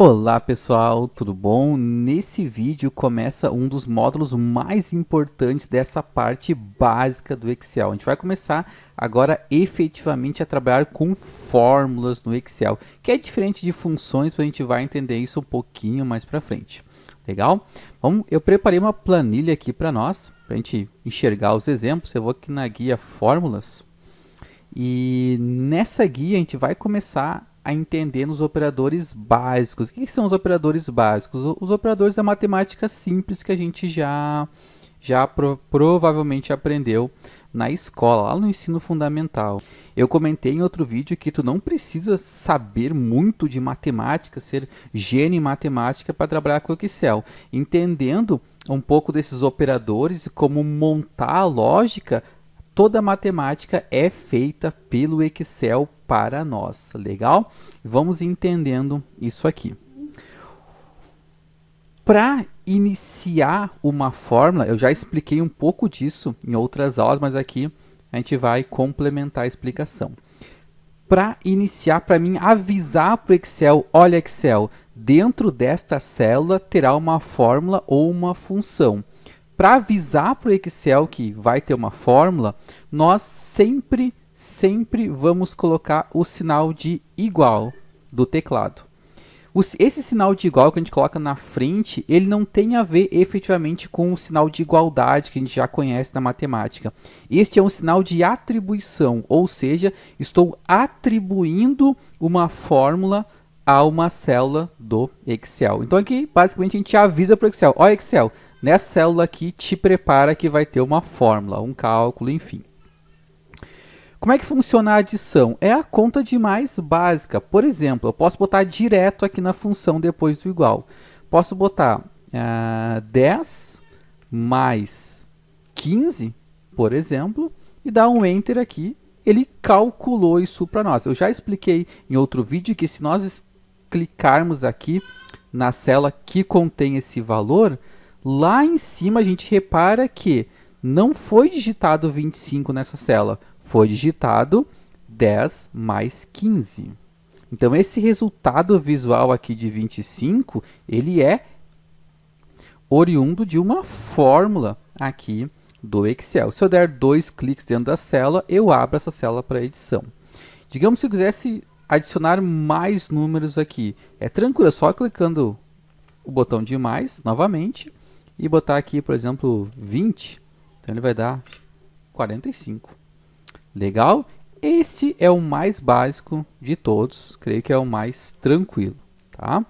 Olá pessoal, tudo bom? Nesse vídeo começa um dos módulos mais importantes dessa parte básica do Excel. A gente vai começar agora efetivamente a trabalhar com fórmulas no Excel, que é diferente de funções, mas a gente vai entender isso um pouquinho mais para frente. Legal? Bom, eu preparei uma planilha aqui para nós, para a gente enxergar os exemplos. Eu vou aqui na guia Fórmulas e nessa guia a gente vai começar a entender nos operadores básicos. O que são os operadores básicos? Os operadores da matemática simples que a gente provavelmente aprendeu na escola, lá no ensino fundamental. Eu comentei em outro vídeo que tu não precisa saber muito de matemática, ser gênio em matemática para trabalhar com o Excel. Entendendo um pouco desses operadores e como montar a lógica, toda a matemática é feita pelo Excel para nós, legal? Vamos entendendo isso aqui. Para iniciar uma fórmula, eu já expliquei um pouco disso em outras aulas, mas aqui a gente vai complementar a explicação. Para iniciar, para mim avisar para o Excel, olha Excel, dentro desta célula terá uma fórmula ou uma função. Para avisar para o Excel que vai ter uma fórmula, nós sempre vamos colocar o sinal de igual do teclado. Esse sinal de igual que a gente coloca na frente, ele não tem a ver efetivamente com o sinal de igualdade que a gente já conhece na matemática. Este é um sinal de atribuição, ou seja, estou atribuindo uma fórmula a uma célula do Excel. Então aqui, basicamente, a gente avisa para o Excel, ó Excel, nessa célula aqui te prepara que vai ter uma fórmula, um cálculo, enfim. Como é que funciona a adição? É a conta de mais básica. Por exemplo, eu posso botar direto aqui na função depois do igual. Posso botar 10 mais 15, por exemplo, e dar um Enter aqui. Ele calculou isso para nós. Eu já expliquei em outro vídeo que se nós clicarmos aqui na célula que contém esse valor, lá em cima a gente repara que não foi digitado 25 nessa célula, foi digitado 10 mais 15. Então, esse resultado visual aqui de 25, ele é oriundo de uma fórmula aqui do Excel. Se eu der 2 cliques dentro da célula, eu abro essa célula para edição. Digamos que eu quisesse adicionar mais números aqui. É tranquilo, é só clicando o botão de mais, novamente, e botar aqui, por exemplo, 20. Então, ele vai dar 45. Legal? Esse é o mais básico de todos, creio que é o mais tranquilo, tá?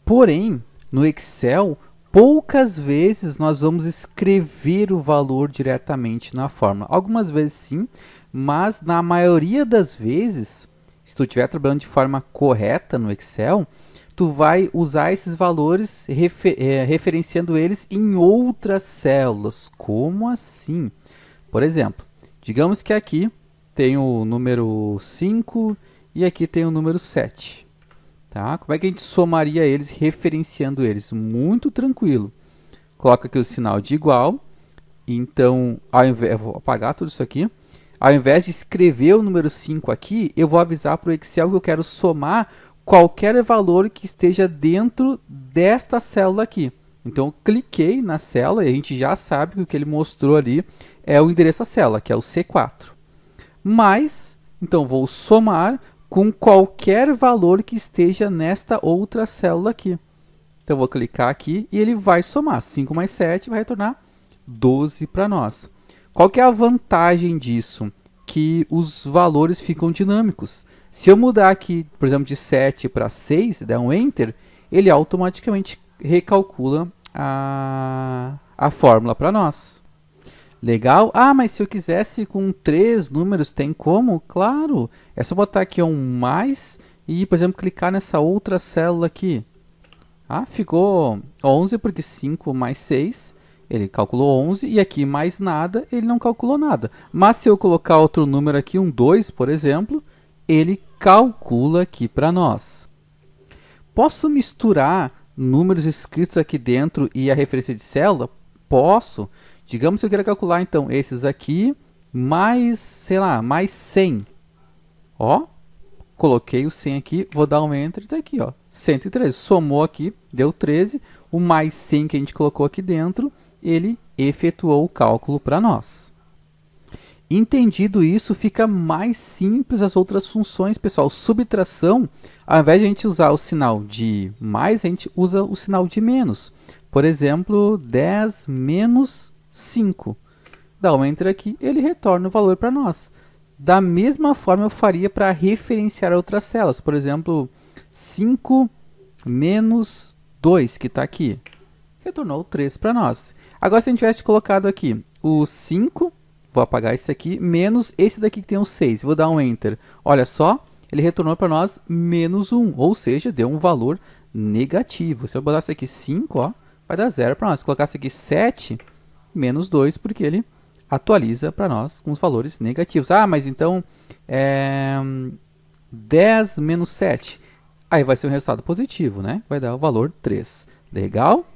Porém, no Excel, poucas vezes nós vamos escrever o valor diretamente na fórmula. Algumas vezes sim, mas na maioria das vezes, se tu estiver trabalhando de forma correta no Excel, tu vai usar esses valores referenciando eles em outras células. Como assim? Por exemplo, digamos que aqui tem o número 5 e aqui tem o número 7. Tá? Como é que a gente somaria eles, referenciando eles? Muito tranquilo. Coloca aqui o sinal de igual. Então, eu vou apagar tudo isso aqui. Ao invés de escrever o número 5 aqui, eu vou avisar para o Excel que eu quero somar qualquer valor que esteja dentro desta célula aqui. Então, eu cliquei na célula e a gente já sabe que o que ele mostrou ali é o endereço da célula, que é o C4. Mas, então, vou somar com qualquer valor que esteja nesta outra célula aqui. Então, eu vou clicar aqui e ele vai somar. 5 mais 7 vai retornar 12 para nós. Qual que é a vantagem disso? Que os valores ficam dinâmicos. Se eu mudar aqui, por exemplo, de 7 para 6, der um Enter, ele automaticamente recalcula a fórmula para nós. Legal? Ah, mas se eu quisesse com 3 números, tem como? Claro! É só botar aqui um mais e, por exemplo, clicar nessa outra célula aqui. Ah, ficou 11 porque 5 mais 6, ele calculou 11 e aqui mais nada, ele não calculou nada. Mas se eu colocar outro número aqui, um 2, por exemplo, ele calcula aqui para nós. Posso misturar números escritos aqui dentro e a referência de célula? Posso. Digamos que eu queira calcular, então, esses aqui mais, sei lá, mais 100. Ó, coloquei o 100 aqui, vou dar um Enter e está aqui, ó, 113. Somou aqui, deu 13. O mais 100 que a gente colocou aqui dentro, ele efetuou o cálculo para nós. Entendido isso, fica mais simples as outras funções, pessoal. Subtração, ao invés de a gente usar o sinal de mais, a gente usa o sinal de menos. Por exemplo, 10 menos 5. Dá um Enter aqui, ele retorna o valor para nós. Da mesma forma eu faria para referenciar outras células. Por exemplo, 5 menos 2, que está aqui. Retornou 3 para nós. Agora, se a gente tivesse colocado aqui o 5, vou apagar esse aqui, menos esse daqui que tem o 6. Vou dar um Enter. Olha só, ele retornou para nós menos 1, ou seja, deu um valor negativo. Se eu botasse aqui 5, ó, vai dar 0 para nós. Se colocasse aqui 7, menos 2, porque ele atualiza para nós com os valores negativos. Ah, mas então 10 menos 7. Aí vai ser um resultado positivo, né? Vai dar o valor 3. Legal?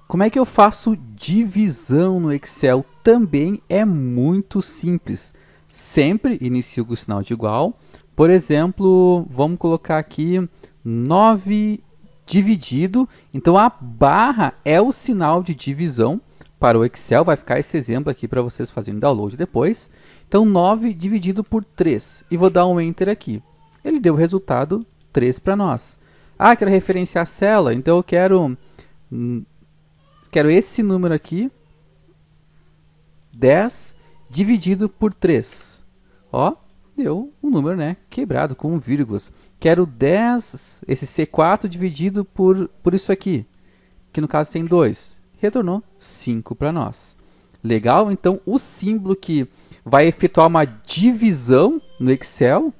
Como é que eu faço divisão no Excel? Também é muito simples. Sempre inicio com o sinal de igual. Por exemplo, vamos colocar aqui 9 dividido. Então, a barra é o sinal de divisão para o Excel. Vai ficar esse exemplo aqui para vocês fazerem download depois. Então, 9 dividido por 3. E vou dar um Enter aqui. Ele deu o resultado 3 para nós. Ah, quero referenciar a célula. Então, eu quero esse número aqui, 10 dividido por 3. Ó, deu um número, né, quebrado com vírgulas. Quero 10, esse C4 dividido por isso aqui, que no caso tem 2. Retornou 5 para nós. Legal? Então, o símbolo que vai efetuar uma divisão no Excel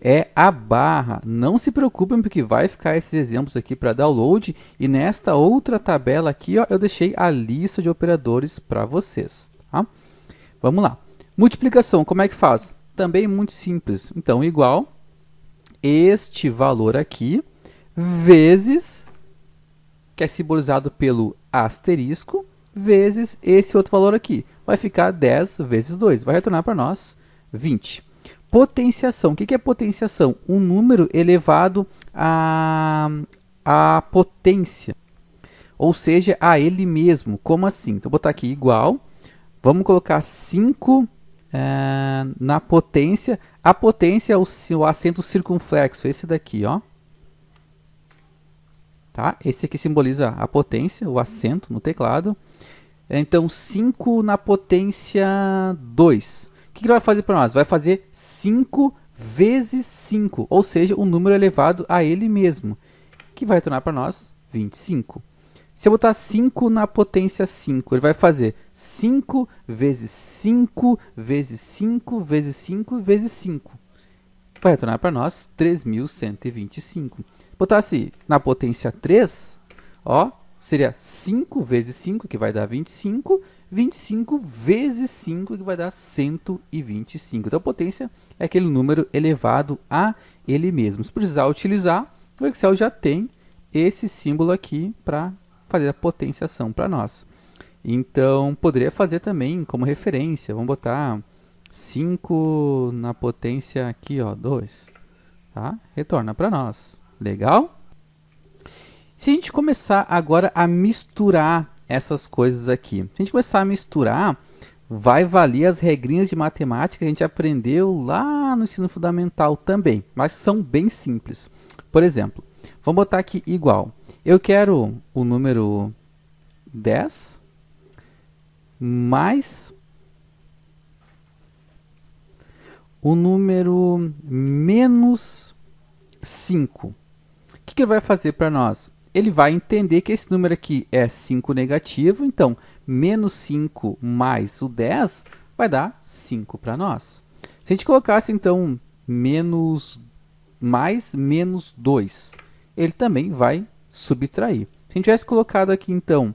é a barra. Não se preocupem, porque vai ficar esses exemplos aqui para download. E nesta outra tabela aqui, ó, eu deixei a lista de operadores para vocês. Tá? Vamos lá. Multiplicação, como é que faz? Também muito simples. Então, igual este valor aqui, vezes, que é simbolizado pelo asterisco, vezes esse outro valor aqui. Vai ficar 10 vezes 2. Vai retornar para nós 20. Potenciação. O que é potenciação? Um número elevado à potência, ou seja, a ele mesmo. Como assim? Então, vou botar aqui igual. Vamos colocar 5 na potência. A potência é o acento circunflexo, esse daqui, ó. Tá? Esse aqui simboliza a potência, o acento no teclado. Então, 5 na potência 2. O que ele vai fazer para nós? Vai fazer 5 vezes 5, ou seja, um número elevado a ele mesmo, que vai retornar para nós 25. Se eu botar 5 na potência 5, ele vai fazer 5 vezes 5 vezes 5 vezes 5 vezes 5. Vai retornar para nós 3.125. Se botasse na potência 3, ó, seria 5 vezes 5, que vai dar 25. 25 vezes 5, que vai dar 125. Então, a potência é aquele número elevado a ele mesmo. Se precisar utilizar, o Excel já tem esse símbolo aqui para fazer a potenciação para nós. Então, poderia fazer também como referência. Vamos botar 5 na potência aqui, ó, 2. Tá? Retorna para nós. Legal? Se a gente começar agora a misturar essas coisas aqui. Se a gente começar a misturar, vai valer as regrinhas de matemática que a gente aprendeu lá no ensino fundamental também, mas são bem simples. Por exemplo, vamos botar aqui igual. Eu quero o número 10 mais o número menos 5. O que ele vai fazer para nós? Ele vai entender que esse número aqui é 5 negativo, então menos 5 mais o 10 vai dar 5 para nós. Se a gente colocasse então mais menos 2, ele também vai subtrair. Se a gente tivesse colocado aqui então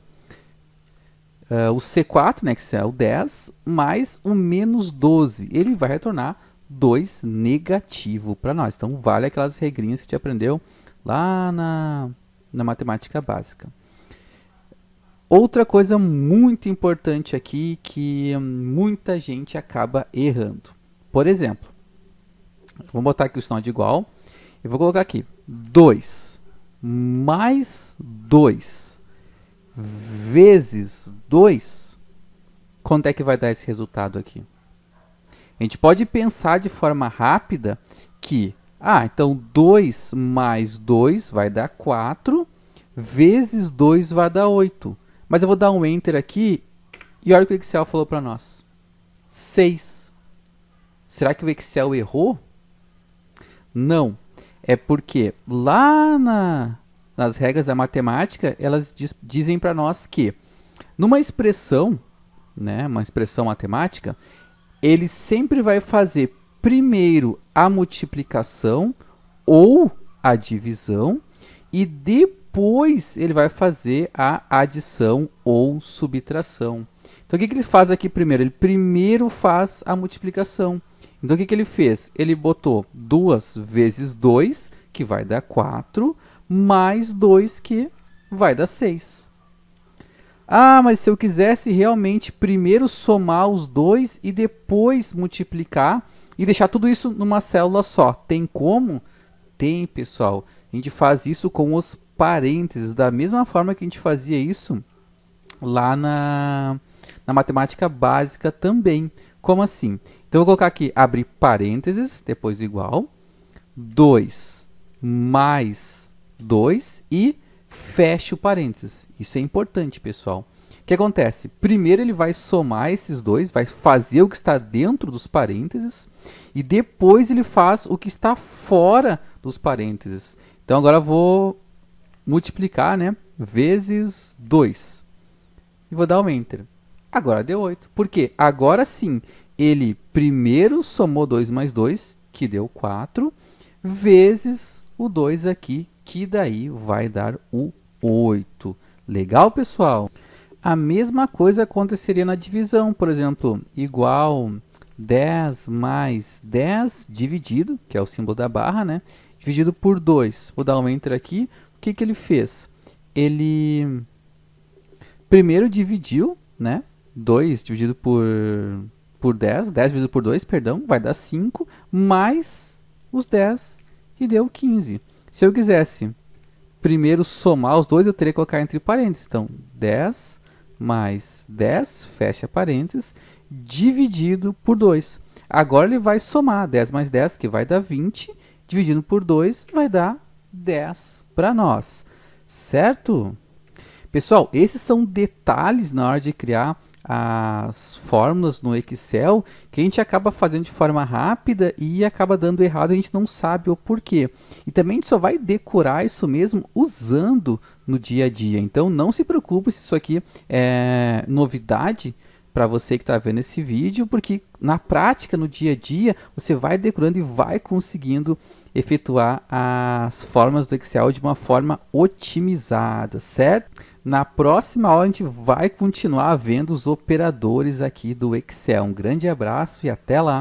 o C4, né, que é o 10, mais o menos 12, ele vai retornar 2 negativo para nós. Então vale aquelas regrinhas que a gente aprendeu lá na matemática básica. Outra coisa muito importante aqui que muita gente acaba errando. Por exemplo, Vou botar aqui o sinal de igual. E vou colocar aqui 2 mais 2 vezes 2. Quanto é que vai dar esse resultado aqui? A gente pode pensar de forma rápida que, então 2 mais 2 vai dar 4, vezes 2 vai dar 8. Mas eu vou dar um Enter aqui e olha o que o Excel falou para nós. 6. Será que o Excel errou? Não. É porque lá nas regras da matemática, elas dizem para nós que numa expressão, né, uma expressão matemática, ele sempre vai fazer primeiro a multiplicação ou a divisão e depois ele vai fazer a adição ou subtração. Então, o que ele faz aqui primeiro? Ele primeiro faz a multiplicação. Então, o que ele fez? Ele botou 2 vezes 2, que vai dar 4, mais 2, que vai dar 6. Mas se eu quisesse realmente primeiro somar os dois e depois multiplicar e deixar tudo isso numa célula só, tem como? Tem, pessoal. A gente faz isso com os parênteses, da mesma forma que a gente fazia isso lá na matemática básica também. Como assim? Então, eu vou colocar aqui, abrir parênteses, depois igual, 2 mais 2 e fecha o parênteses. Isso é importante, pessoal. O que acontece? Primeiro ele vai somar esses dois, vai fazer o que está dentro dos parênteses e depois ele faz o que está fora dos parênteses. Então, agora eu vou multiplicar, né, vezes 2 e vou dar um Enter. Agora deu 8. Por quê? Agora sim, ele primeiro somou 2 mais 2, que deu 4, vezes o 2 aqui, que daí vai dar o 8. Legal, pessoal? A mesma coisa aconteceria na divisão, por exemplo, igual 10 mais 10 dividido, que é o símbolo da barra, né? Dividido por 2. Vou dar um Enter aqui. O que ele fez? Ele primeiro dividiu, né? 2 dividido por 10, 10 dividido por 2, perdão, vai dar 5, mais os 10, e deu 15. Se eu quisesse primeiro somar os dois, eu teria que colocar entre parênteses. Então, 10 mais 10, fecha parênteses, dividido por 2. Agora ele vai somar 10 mais 10, que vai dar 20, dividido por 2, vai dar 10 para nós. Certo? Pessoal, esses são detalhes na hora de criar as fórmulas no Excel que a gente acaba fazendo de forma rápida e acaba dando errado, a gente não sabe o porquê. E também a gente só vai decorar isso mesmo usando no dia a dia. Então não se preocupe se isso aqui é novidade para você que está vendo esse vídeo, porque na prática, no dia a dia, você vai decorando e vai conseguindo efetuar as fórmulas do Excel de uma forma otimizada, certo? Na próxima aula a gente vai continuar vendo os operadores aqui do Excel. Um grande abraço e até lá!